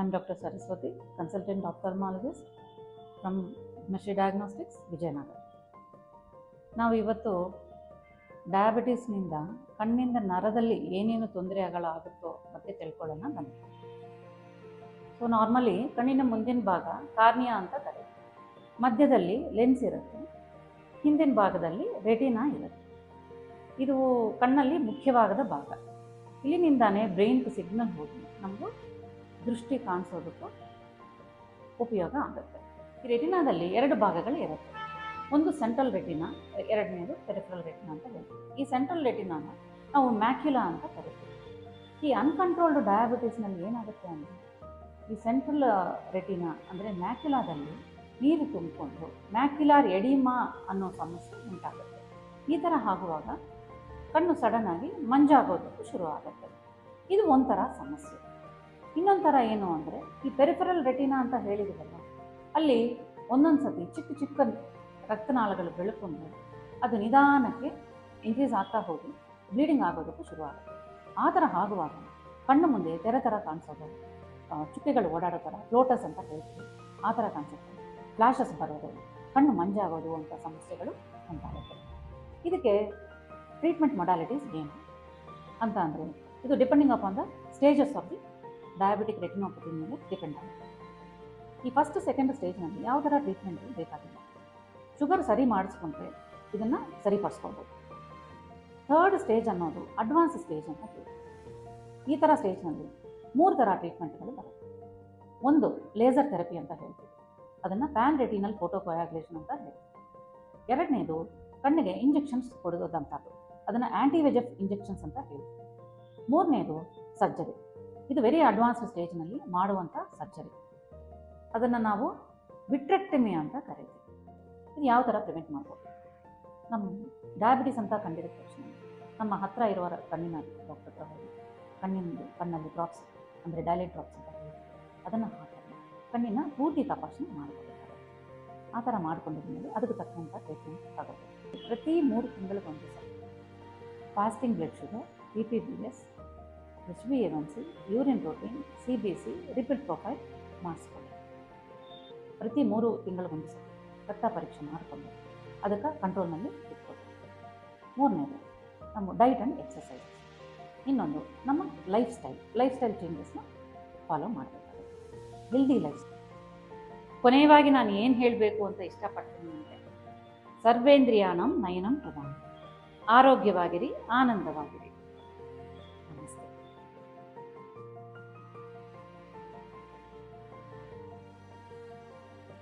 I'm Dr. Saraswati, consultant ophthalmologist from Meshi Diagnostics, Vijayanagar. ನಾವು ಇವತ್ತು ಡಯಾಬಿಟಿಸ್ನಿಂದ ಕಣ್ಣಿಂದ ನರದಲ್ಲಿ ಏನೇನು ತೊಂದರೆಗಳಾಗುತ್ತೋ ಬಗ್ಗೆ ತಿಳ್ಕೊಳ್ಳೋಣ ಬನ್ನಿ. ಸೊ ನಾರ್ಮಲಿ ಕಣ್ಣಿನ ಮುಂದಿನ ಭಾಗ ಕಾರ್ನಿಯಾ ಅಂತ ಕರೀತೀವಿ. ಮಧ್ಯದಲ್ಲಿ ಲೆನ್ಸ್ ಇರುತ್ತೆ, ಹಿಂದಿನ ಭಾಗದಲ್ಲಿ ರೆಟಿನಾ ಇರುತ್ತೆ. ಇದು ಕಣ್ಣಲ್ಲಿ ಮುಖ್ಯವಾದ ಭಾಗ. ಇಲ್ಲಿನಿಂದಾನೇ ಬ್ರೈನ್ಗೆ ಸಿಗ್ನಲ್ ಹೋಗಿ ನಮಗೂ ದೃಷ್ಟಿ ಕಾಣಿಸೋದಕ್ಕೂ ಉಪಯೋಗ ಆಗುತ್ತೆ. ಈ ರೆಟಿನಾದಲ್ಲಿ ಎರಡು ಭಾಗಗಳು ಇರುತ್ತೆ. ಒಂದು ಸೆಂಟ್ರಲ್ ರೆಟಿನಾ, ಎರಡನೇದು ಪೆರಿಫೆರಲ್ ರೆಟಿನಾ ಅಂತ ಹೇಳ್ತೀವಿ. ಈ ಸೆಂಟ್ರಲ್ ರೆಟಿನಾನ ನಾವು ಮ್ಯಾಕ್ಯುಲಾ ಅಂತ ಕರಿತೀವಿ. ಈ ಅನ್ಕಂಟ್ರೋಲ್ಡ್ ಡಯಾಬಿಟಿಸ್ನಲ್ಲಿ ಏನಾಗುತ್ತೆ ಅಂದರೆ ಈ ಸೆಂಟ್ರಲ್ ರೆಟಿನಾ ಅಂದರೆ ಮ್ಯಾಕ್ಯುಲಾದಲ್ಲಿ ನೀರು ತುಂಬಿಕೊಂಡು ಮ್ಯಾಕ್ಯುಲಾರ್ ಎಡಿಮಾ ಅನ್ನೋ ಸಮಸ್ಯೆ ಉಂಟಾಗುತ್ತೆ. ಈ ಥರ ಆಗುವಾಗ ಕಣ್ಣು ಸಡನ್ನಾಗಿ ಮಂಜಾಗೋದಕ್ಕೂ ಶುರು ಆಗುತ್ತೆ. ಇದು ಒಂಥರ ಸಮಸ್ಯೆ. ಇನ್ನೊಂದು ಥರ ಏನು ಅಂದರೆ ಈ ಪೆರಿಫೆರಲ್ ರೆಟಿನಾ ಅಂತ ಹೇಳಿದ್ರಲ್ಲ, ಅಲ್ಲಿ ಒಂದೊಂದು ಸತಿ ಚಿಕ್ಕ ಚಿಕ್ಕ ರಕ್ತನಾಳಗಳು ಬೆಳ್ಕೊಂಡು ಅದು ನಿಧಾನಕ್ಕೆ ಇನ್ಕ್ರೀಸ್ ಆಗ್ತಾ ಹೋಗಿ ಬ್ಲೀಡಿಂಗ್ ಆಗೋದಕ್ಕೂ ಶುರು ಆಗುತ್ತೆ. ಆ ಥರ ಆಗುವಾಗ ಕಣ್ಣು ಮುಂದೆ ತೆರೆ ಥರ ಕಾಣಿಸೋದು, ಚುಕ್ಕೆಗಳು ಓಡಾಡೋ ಥರ ಫ್ಲೋಟಸ್ ಅಂತ ಹೇಳ್ತೀವಿ, ಆ ಥರ ಕಾಣಿಸುತ್ತೆ. ಫ್ಲ್ಯಾಶಸ್ ಬರೋದು, ಕಣ್ಣು ಮಂಜಾಗೋದು ಅಂತ ಸಮಸ್ಯೆಗಳು ಉಂಟಾಗುತ್ತೆ. ಇದಕ್ಕೆ ಟ್ರೀಟ್ಮೆಂಟ್ ಮೊಡಾಲಿಟೀಸ್ ಏನು ಅಂತ ಅಂದರೆ ಇದು depending upon the stages of the diabetic retinopathy ಮೇಲೆ ಡಿಪೆಂಡ್ ಆಗುತ್ತೆ. ಈ ಫಸ್ಟ್ ಸೆಕೆಂಡ್ ಸ್ಟೇಜ್ನಲ್ಲಿ ಯಾವ ಥರ ಟ್ರೀಟ್ಮೆಂಟ್ ಬೇಕಾಗಿಲ್ಲ. ಶುಗರ್ ಸರಿ ಮಾಡಿಸ್ಕೊಂಡ್ರೆ ಇದನ್ನು ಸರಿಪಡಿಸ್ಕೊಳ್ಬೋದು. ಥರ್ಡ್ ಸ್ಟೇಜ್ ಅನ್ನೋದು ಅಡ್ವಾನ್ಸ್ ಸ್ಟೇಜ್ ಅಂತ ಹೇಳ್ತೀವಿ. ಈ ಥರ ಸ್ಟೇಜ್ನಲ್ಲಿ 3 ಥರ ಟ್ರೀಟ್ಮೆಂಟ್ಗಳು ಬರುತ್ತೆ. ಒಂದು ಲೇಸರ್ ಥೆರಪಿ ಅಂತ ಹೇಳ್ತೀವಿ, ಅದನ್ನು ಪ್ಯಾನ್ ರೆಟಿನಲ್ ಫೋಟೋಕೊಯಾಗ್ಯುಲೇಷನ್ ಅಂತ ಹೇಳ್ತೀವಿ. ಎರಡನೇದು ಕಣ್ಣಿಗೆ ಇಂಜೆಕ್ಷನ್ಸ್ ಕೊಡೋದಂಥದ್ದು, ಅದನ್ನು ಆ್ಯಂಟಿವೆಜೆಫ್ ಇಂಜೆಕ್ಷನ್ಸ್ ಅಂತ ಹೇಳ್ತೀವಿ. ಮೂರನೇದು ಸರ್ಜರಿ. ಇದು ವೆರಿ ಅಡ್ವಾನ್ಸ್ಡ್ ಸ್ಟೇಜ್ನಲ್ಲಿ ಮಾಡುವಂಥ ಸರ್ಜರಿ, ಅದನ್ನು ನಾವು ವಿಟ್ರೆಕ್ಟಮಿ ಅಂತ ಕರೀತೀವಿ. ಇದು ಯಾವ ಥರ ಪ್ರಿವೆಂಟ್ ಮಾಡ್ಬೋದು? ನಮ್ಮ ಡಯಾಬಿಟಿಸ್ ಅಂತ ಕಂಡಿದ್ದ ತಕ್ಷಣ ನಮ್ಮ ಹತ್ತಿರ ಇರುವ ಕಣ್ಣಿನ ಡಾಕ್ಟರ್ ಹತ್ರ ಹೋಗಿ ಕಣ್ಣಲ್ಲಿ ಡ್ರಾಪ್ಸ್ ಅಂದರೆ ಡೈಲೈಟ್ ಡ್ರಾಪ್ಸ್ ಅಂತ ಹೇಳ್ತೀವಿ, ಅದನ್ನು ಹಾಕಿ ಕಣ್ಣಿನ ಪೂರ್ತಿ ತಪಾಸಣೆ ಮಾಡ್ಕೊಳ್ತಾರೆ. ಆ ಥರ ಮಾಡ್ಕೊಂಡಿದ್ಮೇಲೆ ಅದಕ್ಕೆ ತಕ್ಕಂಥ ಟ್ರೀಟ್ಮೆಂಟ್ ತಗೋಬೇಕು. ಪ್ರತಿ 3 ತಿಂಗಳಿಗೊಂದು ಸಲ fasting blood sugar, PPBS, HbA1c, urine protein, CBC, lipid profile ಮಾಡಿಸ್ಕೊಳ್ಳಿ. ಪ್ರತಿ 3 ತಿಂಗಳಿಗೊಂದು ಸಲ ರಕ್ತ ಪರೀಕ್ಷೆ ಮಾಡಿಕೊಂಡು ಅದಕ್ಕೆ ಕಂಟ್ರೋಲ್ನಲ್ಲಿ ಇಟ್ಕೊಳ್ಬೇಕು. ಮೂರನೇದು ನಮ್ಮ ಡೈಟ್ ಆ್ಯಂಡ್ ಎಕ್ಸಸೈಸ್. ಇನ್ನೊಂದು ನಮ್ಮ ಲೈಫ್ ಸ್ಟೈಲ್ ಚೇಂಜಸ್ನ ಫಾಲೋ ಮಾಡಬೇಕಾಗುತ್ತೆ, ಹೆಲ್ದಿ ಲೈಫ್ ಸ್ಟೈಲ್. ಕೊನೆಯವಾಗಿ ನಾನು ಏನು ಹೇಳಬೇಕು ಅಂತ ಇಷ್ಟಪಡ್ತೀನಿ ಅಂದರೆ, ಸರ್ವೇಂದ್ರಿಯಾಣಂ ನಯನಂ ಪ್ರಧಾನ. ಆರೋಗ್ಯವಾಗಿರಿ, ಆನಂದವಾಗಿರಿ.